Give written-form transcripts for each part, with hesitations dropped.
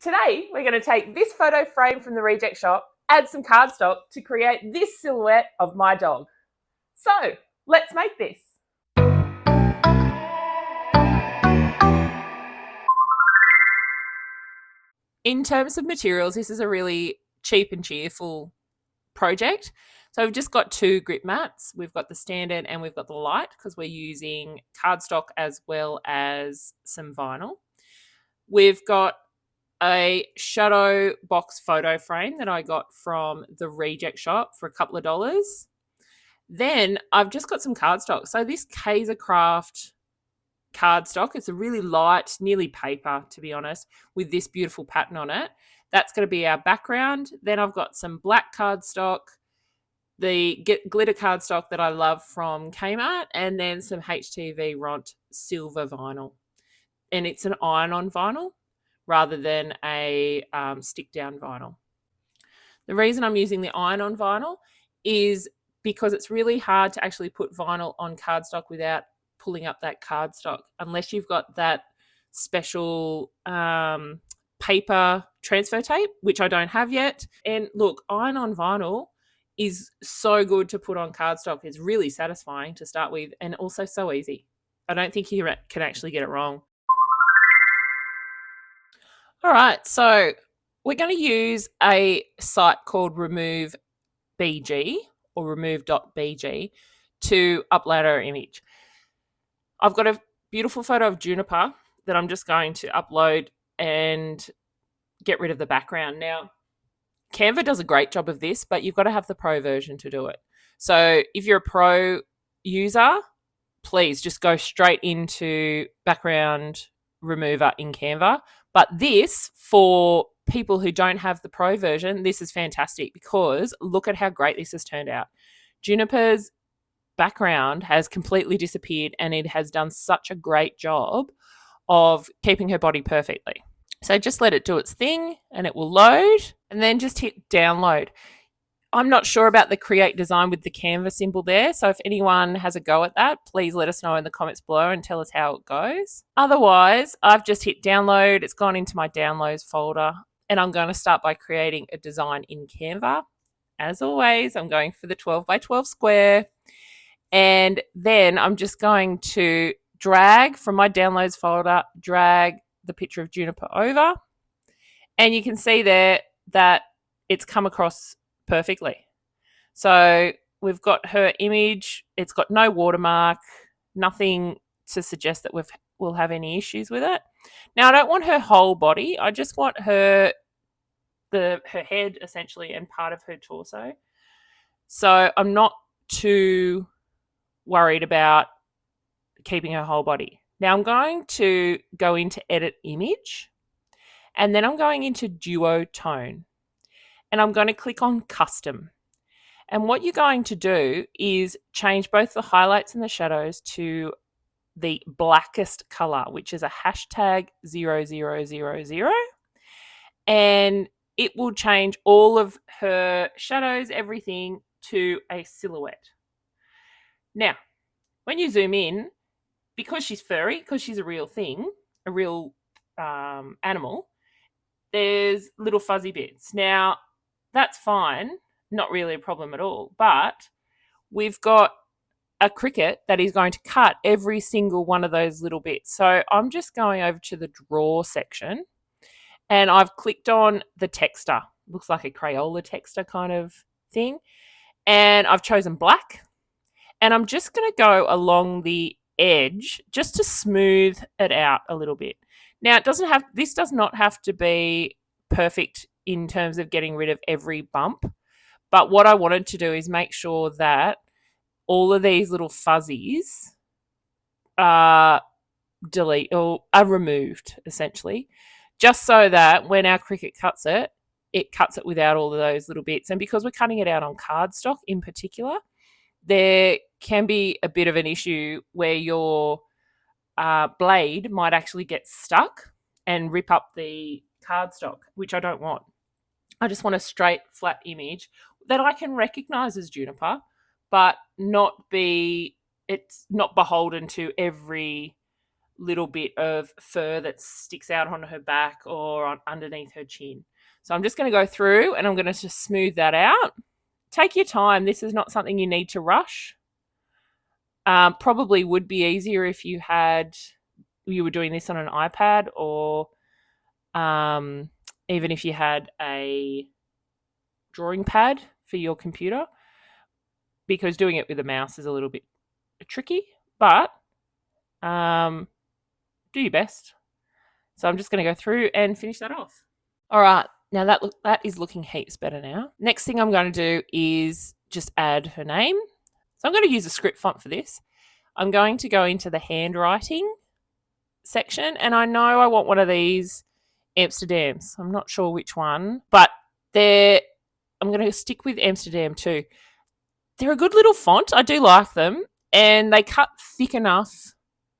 Today, we're going to take this photo frame from the reject shop, add some cardstock to create this silhouette of my dog. So, let's make this. In terms of materials, this is a really cheap and cheerful project. So we've just got 2 grip mats. We've got the standard and we've got the light because we're using cardstock as well as some vinyl. We've got a shadow box photo frame that I got from the reject shop for a couple of dollars. Then I've just got some cardstock. So this Kaisercraft cardstock, it's a really light, nearly paper to be honest, with this beautiful pattern on it. That's going to be our background. Then I've got some black cardstock, the glitter cardstock that I love from Kmart, and then some HTV Ront silver vinyl. And it's an iron-on vinyl rather than a stick-down vinyl. The reason I'm using the iron-on vinyl is because it's really hard to actually put vinyl on cardstock without pulling up that cardstock, unless you've got that special paper transfer tape, which I don't have yet. And look, iron-on vinyl is so good to put on cardstock. It's really satisfying to start with and also so easy. I don't think you can actually get it wrong. All right, so we're going to use a site called Remove BG or remove.bg to upload our image. I've got a beautiful photo of Juniper that I'm just going to upload and get rid of the background. Now, Canva does a great job of this, but you've got to have the pro version to do it. So if you're a pro user, please just go straight into background remover in Canva. But this, for people who don't have the pro version, this is fantastic because look at how great this has turned out. Juniper's background has completely disappeared and it has done such a great job of keeping her body perfectly. So just let it do its thing and it will load and then just hit download. I'm not sure about the create design with the Canva symbol there. So if anyone has a go at that, please let us know in the comments below and tell us how it goes. Otherwise, I've just hit download. It's gone into my downloads folder and I'm going to start by creating a design in Canva. As always, I'm going for the 12 by 12 square. And then I'm just going to drag from my downloads folder, drag the picture of Juniper over. And you can see there that it's come across perfectly. So we've got her image. It's got no watermark, nothing to suggest that we'll have any issues with it. Now, I don't want her whole body. I just want her head essentially and part of her torso. So I'm not too worried about keeping her whole body. Now I'm going to go into edit image and then I'm going into Duotone and I'm going to click on custom. And what you're going to do is change both the highlights and the shadows to the blackest color, which is a hashtag 0000. And it will change all of her shadows, everything to a silhouette. Now, when you zoom in, because she's furry, because she's a real thing, a real animal, there's little fuzzy bits. Now, that's fine, not really a problem at all, but we've got a Cricut that is going to cut every single one of those little bits. So I'm just going over to the draw section and I've clicked on the texter. Looks like a Crayola texter kind of thing. And I've chosen black. And I'm just going to go along the edge just to smooth it out a little bit. Now, this does not have to be perfect in terms of getting rid of every bump. But what I wanted to do is make sure that all of these little fuzzies are removed, essentially, just so that when our Cricut cuts it, it cuts it without all of those little bits. And because we're cutting it out on cardstock in particular, there can be a bit of an issue where your blade might actually get stuck and rip up the cardstock, which I don't want. I just want a straight, flat image that I can recognize as Juniper, but it's not beholden to every little bit of fur that sticks out on her back or underneath her chin. So I'm just going to go through and I'm going to just smooth that out. Take your time. This is not something you need to rush. Probably would be easier if you were doing this on an iPad, or even if you had a drawing pad for your computer, because doing it with a mouse is a little bit tricky, but do your best. So I'm just going to go through and finish that off. All right, now that is looking heaps better now. Next thing I'm going to do is just add her name. So I'm going to use a script font for this. I'm going to go into the handwriting section, and I know I want one of these Amsterdams. I'm not sure which one, but I'm going to stick with Amsterdam too. They're a good little font. I do like them, and they cut thick enough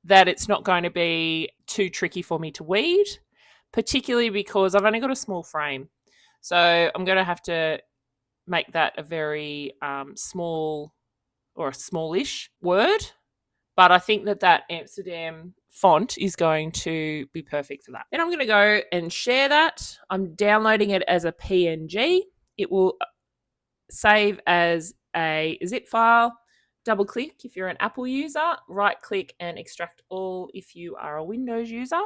that it's not going to be too tricky for me to weed, particularly because I've only got a small frame. So I'm going to have to make that a very small or a smallish word. But I think that Amsterdam font is going to be perfect for that. Then I'm going to go and share that. I'm downloading it as a PNG. It will save as a zip file. Double click if you're an Apple user, right click and extract all if you are a Windows user.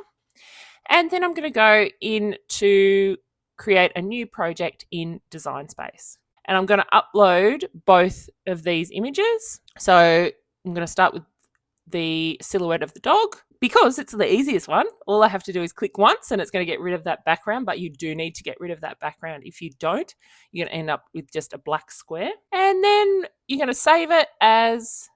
And then I'm going to go in to create a new project in Design Space. And I'm going to upload both of these images. So I'm going to start with the silhouette of the dog because it's the easiest one. All I have to do is click once and it's going to get rid of that background, but you do need to get rid of that background. If you don't, you're going to end up with just a black square. And then you're going to save it as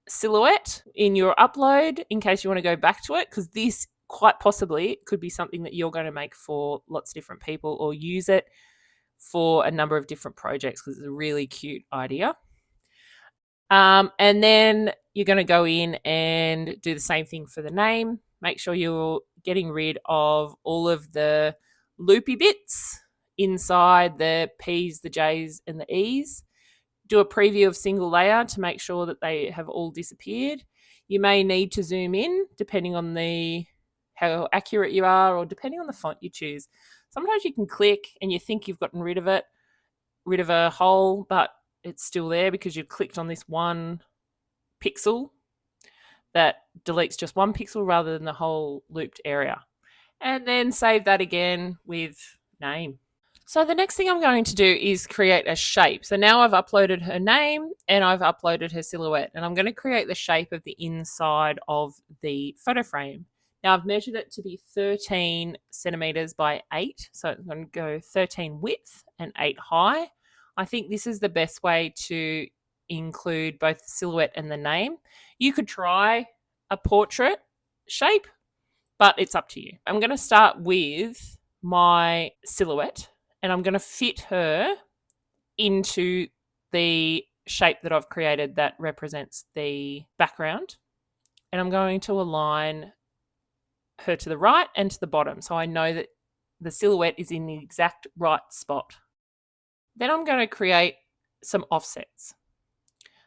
silhouette in your upload in case you want to go back to it, because this quite possibly could be something that you're going to make for lots of different people or use it for a number of different projects because it's a really cute idea. And then you're going to go in and do the same thing for the name. Make sure you're getting rid of all of the loopy bits inside the P's, the J's, and the E's. Do a preview of single layer to make sure that they have all disappeared. You may need to zoom in depending on how accurate you are or depending on the font you choose. Sometimes you can click and you think you've gotten rid of a hole, but it's still there because you've clicked on this one pixel that deletes just one pixel rather than the whole looped area. And then save that again with name. So the next thing I'm going to do is create a shape. So now I've uploaded her name and I've uploaded her silhouette, and I'm going to create the shape of the inside of the photo frame. Now I've measured it to be 13 centimeters by 8. So I'm going to go 13 width and 8 high. I think this is the best way to include both the silhouette and the name. You could try a portrait shape, but it's up to you. I'm going to start with my silhouette and I'm going to fit her into the shape that I've created that represents the background. And I'm going to align her to the right and to the bottom so I know that the silhouette is in the exact right spot. Then I'm going to create some offsets.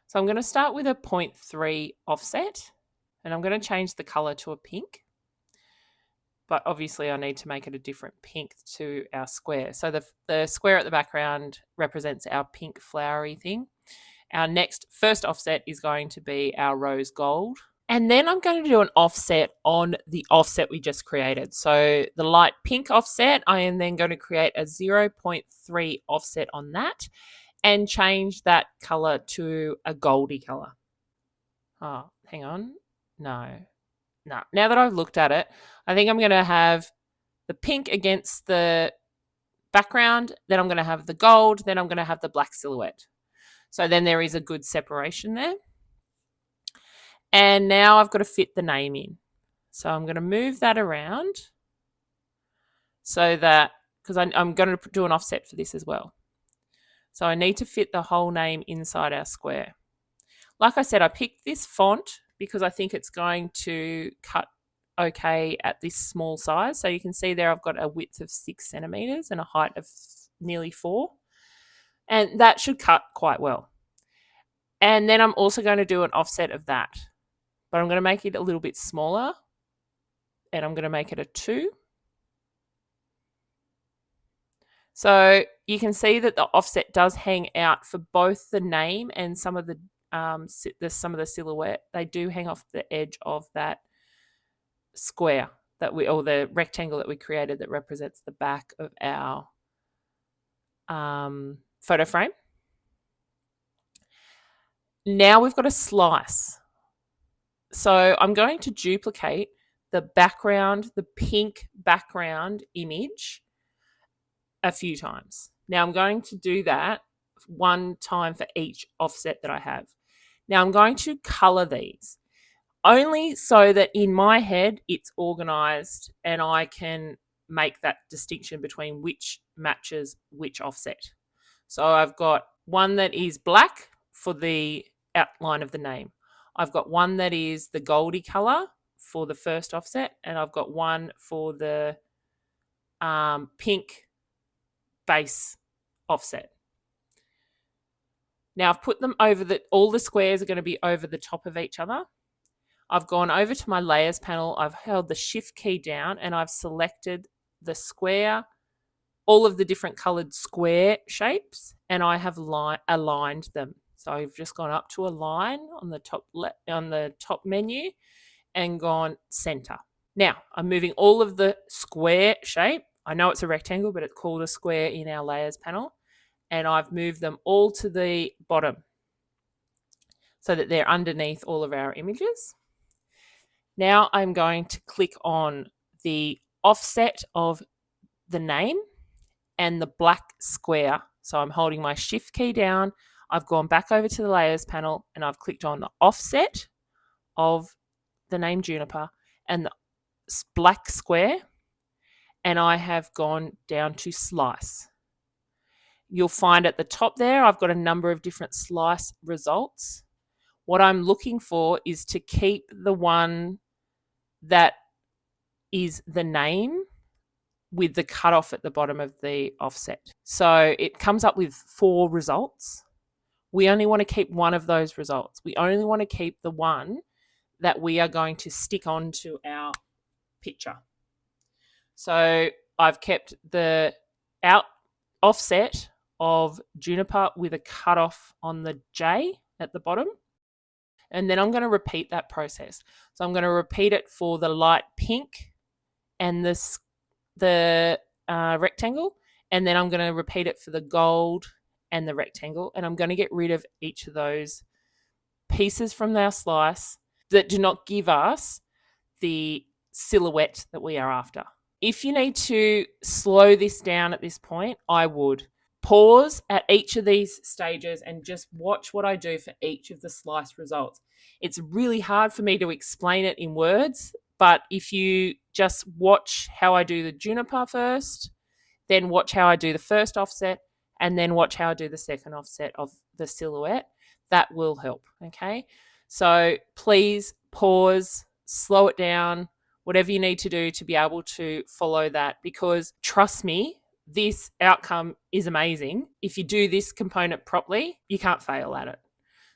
So I'm going to start with a 0.3 offset and I'm going to change the color to a pink. But obviously I need to make it a different pink to our square. So the square at the background represents our pink flowery thing. Our first offset is going to be our rose gold. And then I'm going to do an offset on the offset we just created. So the light pink offset, I am then going to create a 0.3 offset on that and change that color to a goldy color. Oh, hang on. No. Now that I've looked at it, I think I'm going to have the pink against the background, then I'm going to have the gold, then I'm going to have the black silhouette. So then there is a good separation there. And now I've got to fit the name in. So I'm going to move that around so that, because I'm going to do an offset for this as well. So I need to fit the whole name inside our square. Like I said, I picked this font because I think it's going to cut okay at this small size. So you can see there I've got a width of 6 centimeters and a height of nearly 4. And that should cut quite well. And then I'm also going to do an offset of that. But I'm going to make it a little bit smaller and I'm going to make it a 2. So you can see that the offset does hang out for both the name and some of the silhouette. They do hang off the edge of that square or the rectangle that we created that represents the back of our photo frame. Now we've got a slice. So I'm going to duplicate the background, the pink background image a few times. Now I'm going to do that one time for each offset that I have. Now I'm going to color these only so that in my head it's organized and I can make that distinction between which matches which offset. So I've got one that is black for the outline of the name. I've got one that is the goldy color for the first offset, and I've got one for the pink base offset. Now I've put them over all the squares are going to be over the top of each other. I've gone over to my layers panel. I've held the shift key down and I've selected the square, all of the different colored square shapes, and I have aligned them. So I've just gone up to align on the top menu and gone center. Now I'm moving all of the square shape. I know it's a rectangle, but it's called a square in our layers panel. And I've moved them all to the bottom so that they're underneath all of our images. Now I'm going to click on the offset of the name and the black square. So I'm holding my shift key down. I've gone back over to the layers panel and I've clicked on the offset of the name Juniper and the black square, and I have gone down to slice. You'll find at the top there I've got a number of different slice results. What I'm looking for is to keep the one that is the name with the cutoff at the bottom of the offset. So it comes up with 4 results. We only want to keep one of those results. We only want to keep the one that we are going to stick onto our picture. So I've kept the offset of Juniper with a cutoff on the J at the bottom. And then I'm going to repeat that process. So I'm going to repeat it for the light pink and the rectangle. And then I'm going to repeat it for the gold and the rectangle. And I'm going to get rid of each of those pieces from our slice that do not give us the silhouette that we are after. If you need to slow this down at this point, I would pause at each of these stages and just watch what I do for each of the slice results. It's really hard for me to explain it in words, but if you just watch how I do the Juniper first, then watch how I do the first offset, and then watch how I do the second offset of the silhouette, that will help, okay? So please pause, slow it down, whatever you need to do to be able to follow that, because trust me, this outcome is amazing. If you do this component properly, you can't fail at it.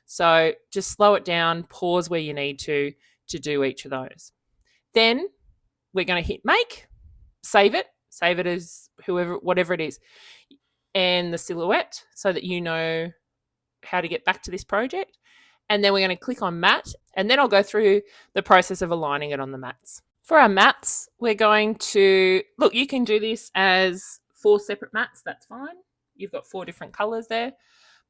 So just slow it down, pause where you need to do each of those. Then we're going to hit make, save it as whatever it is, and the silhouette so that you know how to get back to this project. And then we're going to click on matte, and then I'll go through the process of aligning it on the mattes. For our mattes, we're going to, look, you can do this as 4 separate mattes, that's fine. You've got 4 different colors there.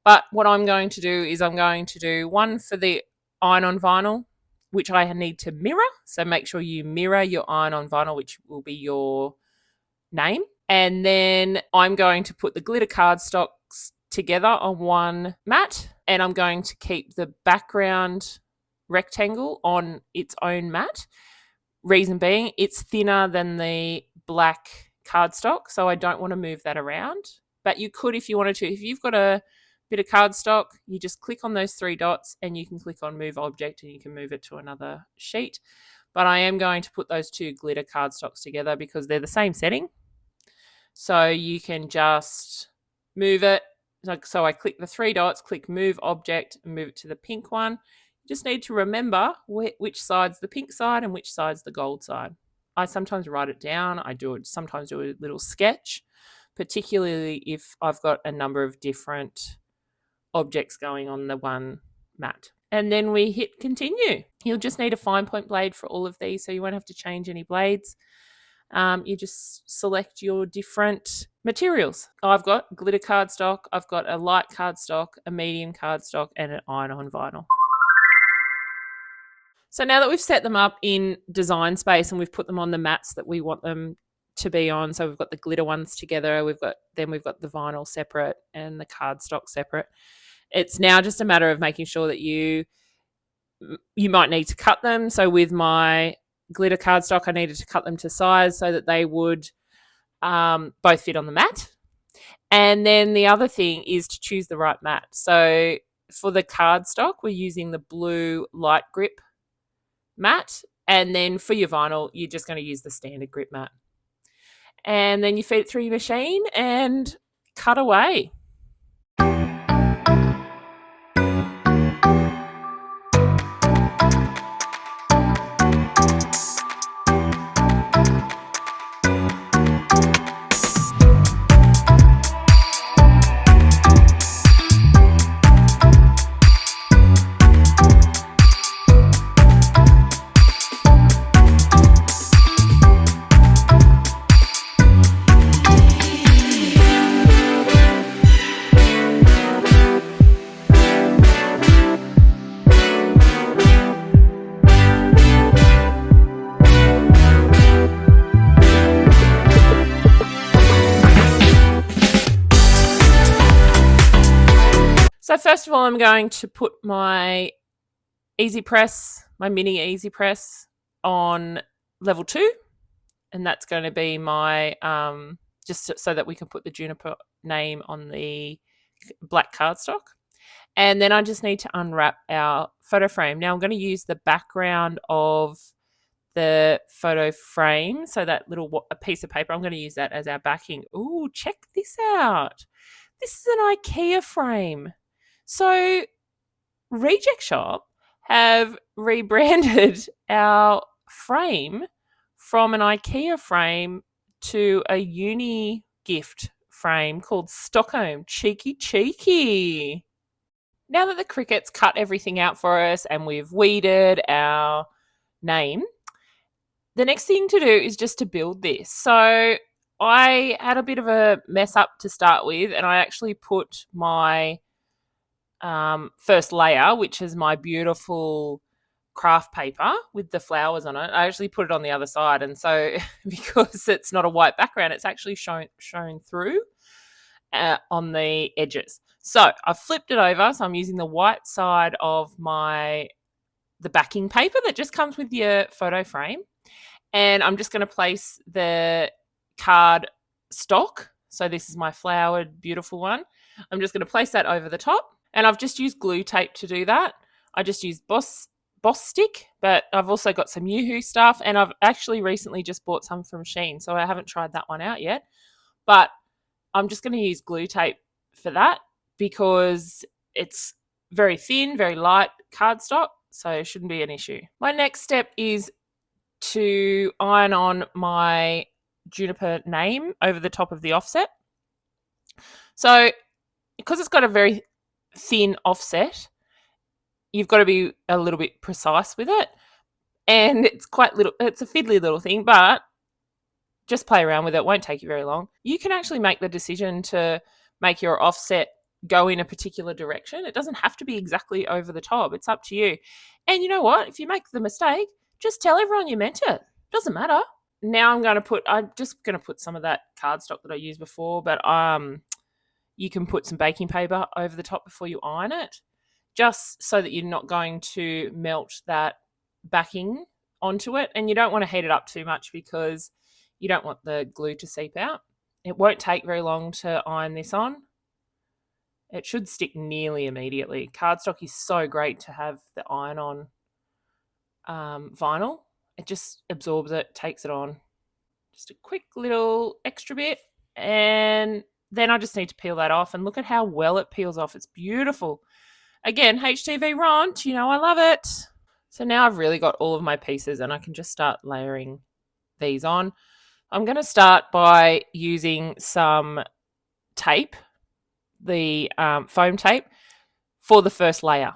But what I'm going to do is I'm going to do one for the iron-on vinyl, which I need to mirror. So make sure you mirror your iron-on vinyl, which will be your name. And then I'm going to put the glitter cardstocks together on one mat, and I'm going to keep the background rectangle on its own mat. Reason being, it's thinner than the black cardstock, so I don't want to move that around. But you could if you wanted to. If you've got a bit of cardstock, you just click on those 3 dots and you can click on move object and you can move it to another sheet. But I am going to put those 2 glitter cardstocks together because they're the same setting. So you can just move it. So I click the 3 dots, click move object, and move it to the pink one. You just need to remember which side's the pink side and which side's the gold side. I sometimes write it down. Sometimes do a little sketch, particularly if I've got a number of different objects going on the one mat. And then we hit continue. You'll just need a fine point blade for all of these, so you won't have to change any blades. You just select your different materials. I've got glitter cardstock, I've got a light cardstock, a medium cardstock, and an iron-on vinyl. So now that we've set them up in design space and we've put them on the mats that we want them to be on, so we've got the glitter ones together, we've got the vinyl separate and the cardstock separate. It's now just a matter of making sure that you might need to cut them. So with my glitter cardstock, I needed to cut them to size so that they would both fit on the mat. And then the other thing is to choose the right mat. So for the cardstock, we're using the blue light grip mat. And then for your vinyl, you're just going to use the standard grip mat. And then you feed it through your machine and cut away. So first of all, I'm going to put my easy press, my mini easy press on level 2. And that's going to be my, just so that we can put the Juniper name on the black cardstock. And then I just need to unwrap our photo frame. Now I'm going to use the background of the photo frame. So that little a piece of paper, I'm going to use that as our backing. Ooh, check this out. This is an IKEA frame. So Reject Shop have rebranded our frame from an IKEA frame to a uni gift frame called Stockholm. Cheeky. Now that the Cricut's cut everything out for us and we've weeded our name, the next thing to do is just to build this. So I had a bit of a mess up to start with, and I actually put my first layer, which is my beautiful craft paper with the flowers on it. I actually put it on the other side, and so because it's not a white background, it's actually shown through on the edges. So I've flipped it over, so I'm using the white side of the backing paper that just comes with your photo frame, and I'm just going to place the card stock. So this is my flowered beautiful one. I'm just going to place that over the top. And I've just used glue tape to do that. I just used Boss Stick, but I've also got some Yoo-Hoo stuff, and I've actually recently just bought some from Shein, so I haven't tried that one out yet. But I'm just going to use glue tape for that because it's very thin, very light cardstock, so it shouldn't be an issue. My next step is to iron on my Juniper name over the top of the offset. So because it's got a very thin offset, you've got to be a little bit precise with it, and it's a fiddly little thing, but just play around with it. Won't take you very long. You can actually make the decision to make your offset go in a particular direction. It doesn't have to be exactly over the top. It's up to you. And you know what, if you make the mistake, just tell everyone you meant it. Doesn't matter. Now I'm just going to put some of that cardstock that I used before, but you can put some baking paper over the top before you iron it, just so that you're not going to melt that backing onto it. And you don't want to heat it up too much because you don't want the glue to seep out. It won't take very long to iron this on. It should stick nearly immediately. Cardstock is so great to have the iron-on vinyl. It just absorbs it, takes it on. Just a quick little extra bit, and then I just need to peel that off, and look at how well it peels off. It's beautiful. Again, HTV Ront, I love it. So now I've really got all of my pieces, and I can just start layering these on. I'm going to start by using some tape, the foam tape, for the first layer,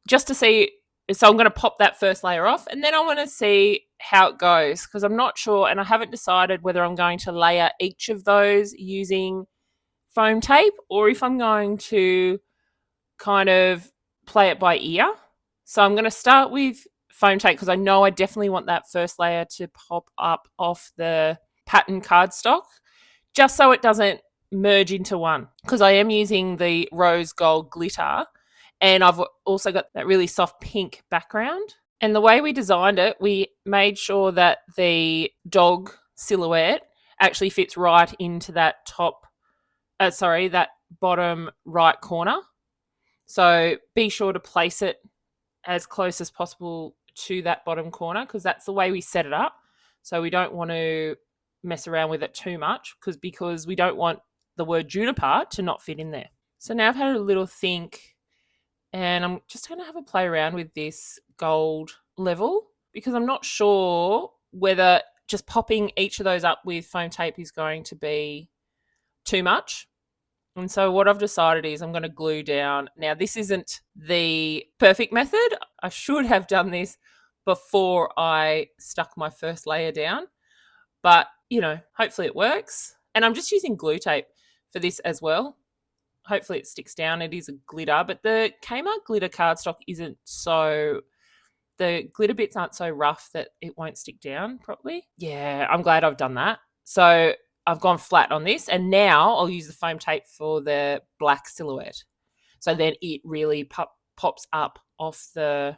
just to see. So I'm going to pop that first layer off, and then I want to see how it goes, because I'm not sure, and I haven't decided whether I'm going to layer each of those using foam tape or if I'm going to kind of play it by ear. So I'm going to start with foam tape because I know I definitely want that first layer to pop up off the pattern cardstock, just so it doesn't merge into one, because I am using the rose gold glitter, and I've also got that really soft pink background. And the way we designed it, we made sure that the dog silhouette actually fits right into that that bottom right corner. So be sure to place it as close as possible to that bottom corner, because that's the way we set it up. So we don't want to mess around with it too much, because we don't want the word juniper to not fit in there. So now I've had a little think, and I'm just going to have a play around with this gold level, because I'm not sure whether just popping each of those up with foam tape is going to be too much. And so what I've decided is I'm going to glue down. Now, this isn't the perfect method. I should have done this before I stuck my first layer down, but hopefully it works. And I'm just using glue tape for this as well. Hopefully it sticks down. It is a glitter, but the Kmart glitter cardstock the glitter bits aren't so rough that it won't stick down properly. Yeah, I'm glad I've done that. So I've gone flat on this, and now I'll use the foam tape for the black silhouette. So then it really pops up off the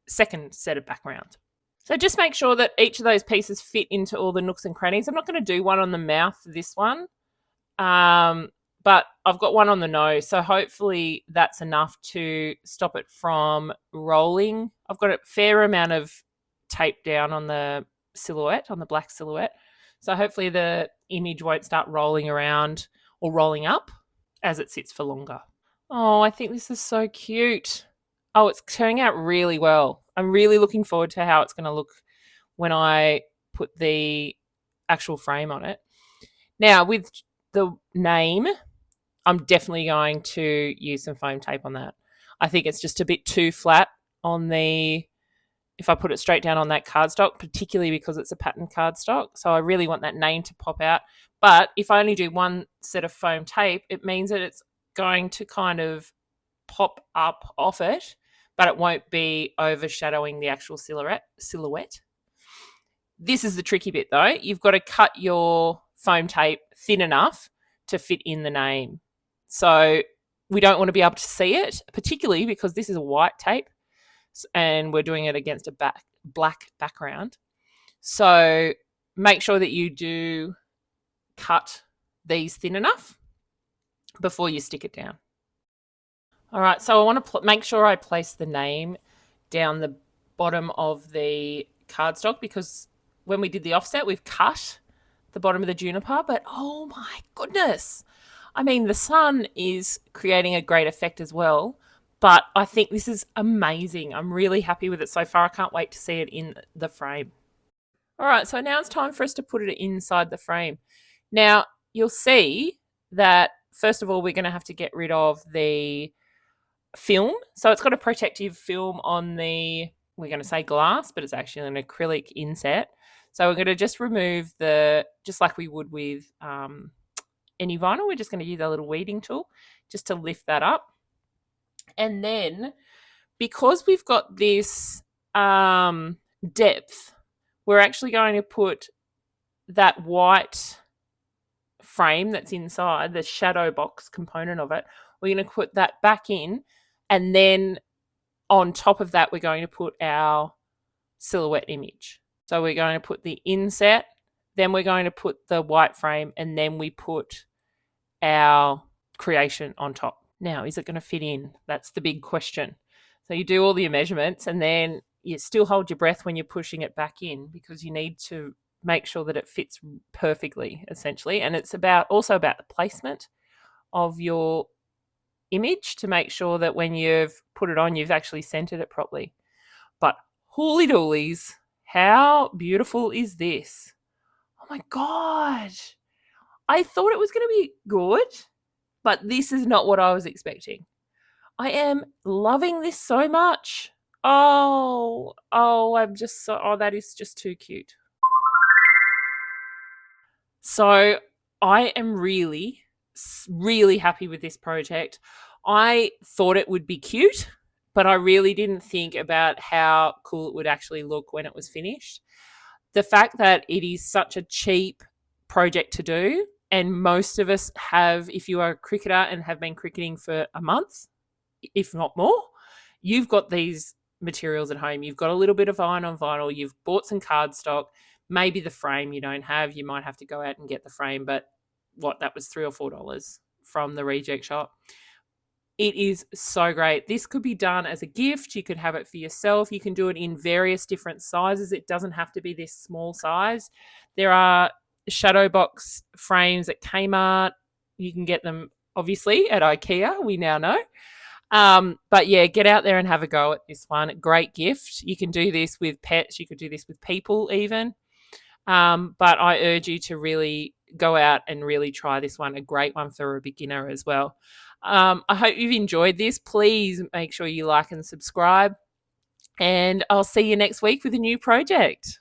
second set of background. So just make sure that each of those pieces fit into all the nooks and crannies. I'm not going to do one on the mouth for this one, but I've got one on the nose, so hopefully that's enough to stop it from rolling. I've got a fair amount of tape down on the silhouette, on the black silhouette, so hopefully the image won't start rolling around or rolling up as it sits for longer. Oh, I think this is so cute. Oh, it's turning out really well. I'm really looking forward to how it's going to look when I put the actual frame on it. Now, with the name, I'm definitely going to use some foam tape on that. I think it's just a bit too flat if I put it straight down on that cardstock, particularly because it's a pattern cardstock. So I really want that name to pop out. But if I only do one set of foam tape, it means that it's going to kind of pop up off it, but it won't be overshadowing the actual silhouette. This is the tricky bit though. You've got to cut your foam tape thin enough to fit in the name. So we don't want to be able to see it, particularly because this is a white tape and we're doing it against a black background. So make sure that you do cut these thin enough before you stick it down. All right, so I want to make sure I place the name down the bottom of the cardstock, because when we did the offset, we've cut the bottom of the juniper, but oh my goodness. I mean, the sun is creating a great effect as well, but I think this is amazing. I'm really happy with it so far. I can't wait to see it in the frame. All right, so now it's time for us to put it inside the frame. Now, you'll see that, first of all, we're going to have to get rid of the film. So it's got a protective film on the, we're going to say glass, but it's actually an acrylic inset. So we're going to just remove just like we would with any vinyl, we're just going to use our little weeding tool just to lift that up. And then because we've got this depth, we're actually going to put that white frame that's inside, the shadow box component of it, we're going to put that back in, and then on top of that, we're going to put our silhouette image. So we're going to put the inset, then we're going to put the white frame, and then we put our creation on top. Now, is it going to fit in? That's the big question. So you do all your measurements, and then you still hold your breath when you're pushing it back in, because you need to make sure that it fits perfectly, essentially. And it's also about the placement of your image to make sure that when you've put it on, you've actually centered it properly. But holy doolies, How beautiful is this? Oh my God. I thought it was going to be good, but this is not what I was expecting. I am loving this so much. I'm just that is just too cute. So I am really, really happy with this project. I thought it would be cute, but I really didn't think about how cool it would actually look when it was finished. The fact that it is such a cheap project to do, and most of us have, if you are a cricketer and have been cricketing for a month, if not more, you've got these materials at home. You've got a little bit of iron on vinyl, you've bought some cardstock, maybe the frame you don't have, you might have to go out and get the frame, but that was $3 or $4 from the reject shop. It is so great. This could be done as a gift. You could have it for yourself. You can do it in various different sizes. It doesn't have to be this small size. There are shadow box frames at Kmart. You can get them obviously at IKEA, we now know. But yeah, get out there and have a go at this one. Great gift. You can do this with pets. You could do this with people even. But I urge you to really go out and really try this one. A great one for a beginner as well. I hope you've enjoyed this. Please make sure you like and subscribe. And I'll see you next week with a new project.